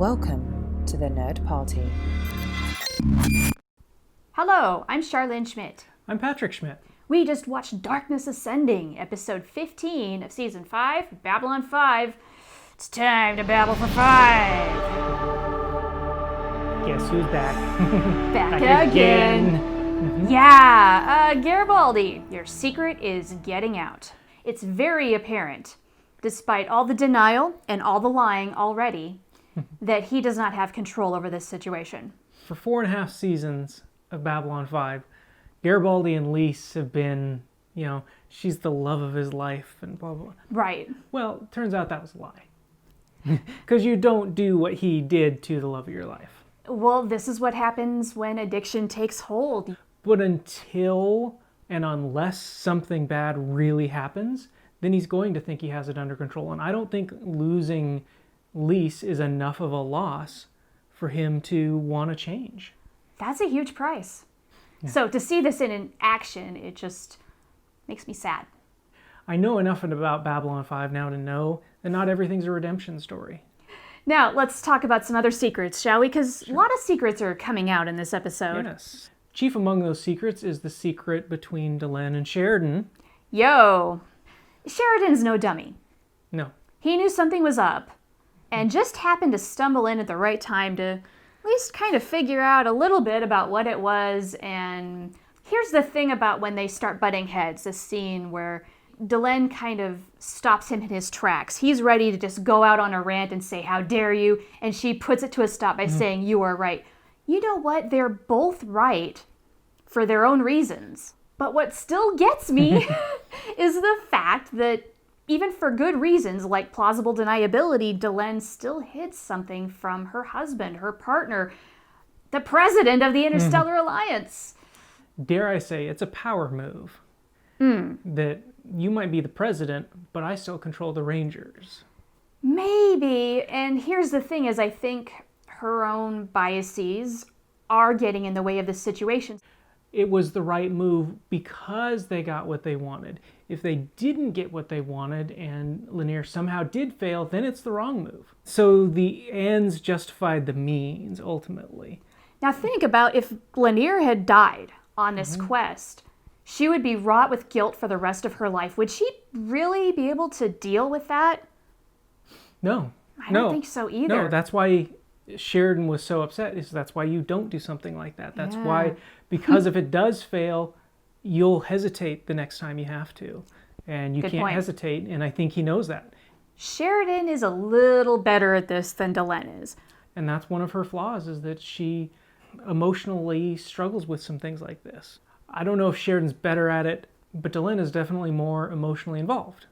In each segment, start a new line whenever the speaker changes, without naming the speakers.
Welcome to the Nerd Party.
Hello, I'm Charlene Schmidt.
I'm Patrick Schmidt.
We just watched Darkness Ascending, episode 15 of season 5, Babylon 5. It's time to babble for 5.
Guess who's back?
Back again. Yeah, Garibaldi, your secret is getting out. It's very apparent, despite all the denial and all the lying already, that he does not have control over this situation.
For 4.5 seasons of Babylon 5, Garibaldi and Lise have been, she's the love of his life and blah, blah, blah.
Right.
Well, turns out that was a lie. Because you don't do what he did to the love of your life.
Well, this is what happens when addiction takes hold.
But until and unless something bad really happens, then he's going to think he has it under control. And I don't think losing Lise is enough of a loss for him to want to change.
That's a huge price. Yeah. So to see this in action, it just makes me sad.
I know enough about Babylon 5 now to know that not everything's a redemption story.
Now, let's talk about some other secrets, shall we? Because a lot of secrets are coming out in this episode.
Yes. Chief among those secrets is the secret between Delenn and Sheridan.
Yo, Sheridan's no dummy.
No.
He knew something was up and just happened to stumble in at the right time to at least kind of figure out a little bit about what it was. And here's the thing about when they start butting heads, this scene where Delenn kind of stops him in his tracks. He's ready to just go out on a rant and say, how dare you? And she puts it to a stop by saying, you are right. You know what? They're both right for their own reasons. But what still gets me is the fact that even for good reasons, like plausible deniability, Delenn still hid something from her husband, her partner, the president of the Interstellar Alliance.
Dare I say, it's a power move. That you might be the president, but I still control the Rangers.
Maybe. And here's the thing is I think her own biases are getting in the way of this situation.
It was the right move because they got what they wanted. If they didn't get what they wanted and Lanier somehow did fail, then it's the wrong move. So the ends justified the means, ultimately.
Now think about if Lanier had died on this quest, she would be wrought with guilt for the rest of her life. Would she really be able to deal with that?
No.
I don't think so either.
No, that's why Sheridan was so upset. That's why you don't do something like that. That's why, because if it does fail, you'll hesitate the next time you have to. And you can't hesitate, and I think he knows that.
Sheridan is a little better at this than Delenn is.
And that's one of her flaws, is that she emotionally struggles with some things like this. I don't know if Sheridan's better at it, but Delenn is definitely more emotionally involved,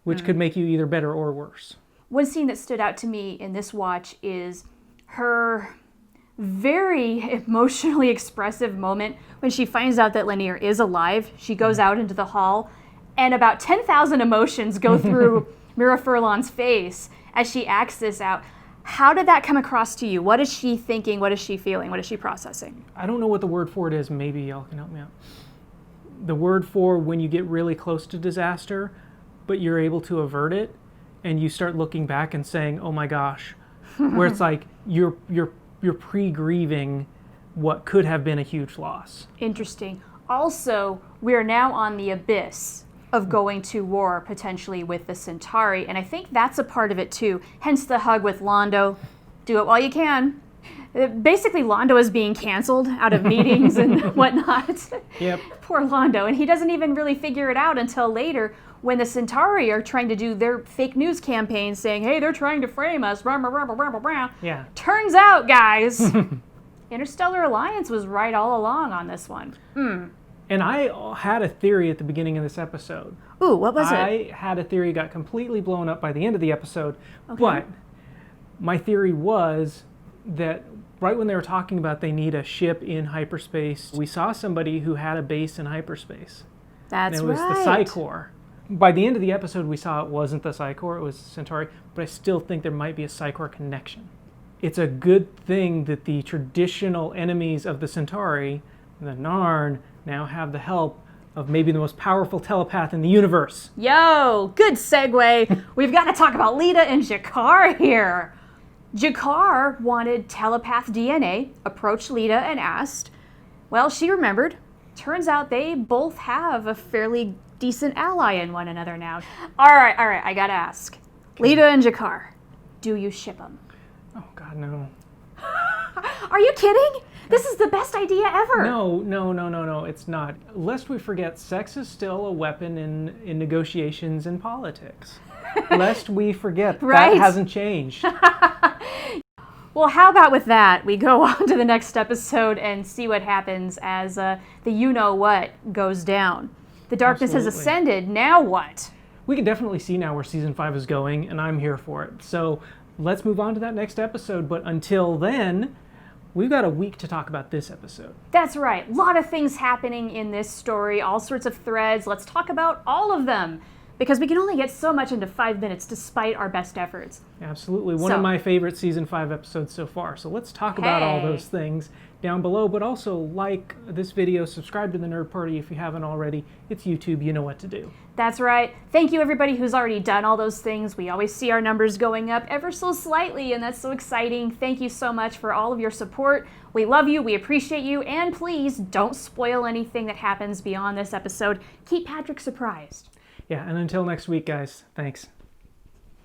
which could make you either better or worse.
One scene that stood out to me in this watch is her very emotionally expressive moment when she finds out that Lanier is alive. She goes out into the hall, and about 10,000 emotions go through Mira Furlan's face as she acts this out. How did that come across to you? What is she thinking? What is she feeling? What is she processing?
I don't know what the word for it is. Maybe y'all can help me out. The word for when you get really close to disaster, but you're able to avert it, and you start looking back and saying, oh my gosh, where it's like you're pre-grieving what could have been a huge loss.
Interesting. Also, we're now on the abyss of going to war potentially with the Centauri, and I think that's a part of it too. Hence the hug with Londo. Do it while you can. Basically, Londo is being canceled out of meetings and whatnot.
Yep.
Poor Londo, and he doesn't even really figure it out until later when the Centauri are trying to do their fake news campaign saying, hey, they're trying to frame us, blah, blah, blah, blah, blah, blah.
Yeah.
Turns out, guys, Interstellar Alliance was right all along on this one.
And I had a theory at the beginning of this episode.
Ooh, what was it?
I had a theory, got completely blown up by the end of the episode. Okay. But my theory was that right when they were talking about they need a ship in hyperspace, we saw somebody who had a base in hyperspace.
That's right.
And it was the Psi-Corps. By the end of the episode, we saw it wasn't the Psi-Corps, it was Centauri, but I still think there might be a Psi-Corps connection. It's a good thing that the traditional enemies of the Centauri, the Narn, now have the help of maybe the most powerful telepath in the universe.
Yo, good segue. We've got to talk about Lyta and G'Kar here. G'Kar wanted telepath DNA, approached Lyta and asked. Well, she remembered. Turns out they both have a fairly decent ally in one another now. All right, I gotta ask. Lyta and G'Kar, do you ship them?
Oh, God, no.
Are you kidding? This is the best idea ever.
No, it's not. Lest we forget, sex is still a weapon in negotiations and politics. Lest we forget,
Right?
That hasn't changed.
Well, how about with that, we go on to the next episode and see what happens as the you-know-what goes down. The darkness has
Absolutely.
ascended, now what?
We can definitely see now where season 5 is going, and I'm here for it. So let's move on to that next episode, but until then, we've got a week to talk about this episode.
That's right. A lot of things happening in this story, all sorts of threads. Let's talk about all of them, because we can only get so much into 5 minutes despite our best efforts.
Absolutely. One of my favorite season 5 episodes so far. So let's talk about all those things down below, but also like this video, subscribe to the Nerd Party if you haven't already. It's YouTube, you know what to do.
That's right. Thank you everybody who's already done all those things. We always see our numbers going up ever so slightly, and that's so exciting. Thank you so much for all of your support. We love you, we appreciate you, and please don't spoil anything that happens beyond this episode. Keep Patrick surprised.
Yeah, and until next week, guys, thanks.